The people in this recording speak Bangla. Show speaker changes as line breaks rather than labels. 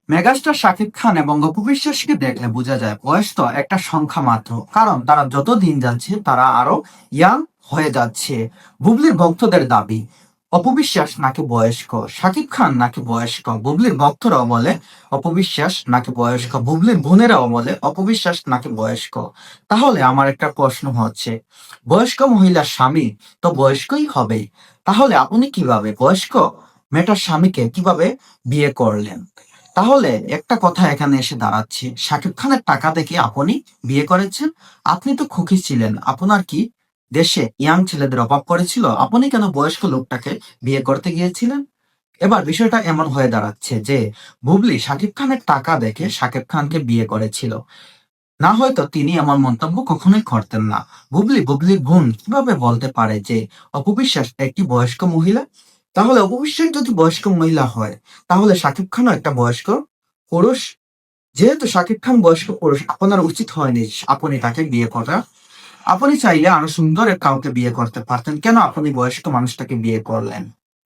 মেগাস্টার শাকিব খান এবং অপু বিশ্বাসকে দেখলে বোঝা যায় বয়স তো একটা সংখ্যা মাত্র, কারণ তারা যত দিন যাচ্ছে তারা আরো ইয়াং হয়ে যাচ্ছে। বুবলির ভক্তদের দাবি অপু বিশ্বাস নাকি বয়স্ক, শাকিব খান নাকি বয়স্ক। বুবলির ভক্তরাও বলে অপু বিশ্বাস নাকি বয়স্ক, বুবলির বোনেরাও বলে অপু বিশ্বাস নাকি বয়স্ক। তাহলে আমার একটা প্রশ্ন হচ্ছে, বয়স্ক মহিলার স্বামী তো বয়স্কই হবে, তাহলে আপনি কিভাবে বয়স্ক মেয়েটার স্বামীকে কিভাবে বিয়ে করলেন? তাহলে একটা কথা এখানে এসে দাঁড়াচ্ছে, শাকিব খানের টাকা দেখে আপনি বিয়ে করেছেন? আপনি তো খুকি ছিলেন, আপনার কি দেশে ইয়াং ছেলেদের অভাব পড়েছিল? আপনি কেন বয়স্ক লোকটাকে বিয়ে করতে গিয়েছিলেন? এবার বিষয়টা এমন হয়ে দাঁড়াচ্ছে যে বুবলি শাকিব খানের টাকা দেখে শাকিব খানকে বিয়ে করেছিল, না হয়তো তিনি এমন মন্তব্য কখনোই করতেন না। বুবলির বোন কিভাবে বলতে পারে যে অপবিশ্বাস একটি বয়স্ক মহিলা? তাহলে অপবিশ্বাস যদি বয়স্ক মহিলা হয়, তাহলে শাকিব খানও একটা বয়স্ক পুরুষ। যেহেতু শাকিব খান বয়স্ক পুরুষ, আপনার উচিত হয়নি আপনি তাকে বিয়ে করা। আপনি চাইলে আরো সুন্দর কাউকে বিয়ে করতে পারতেন, কেন আপনি বয়স্ক মানুষটাকে বিয়ে করলেন?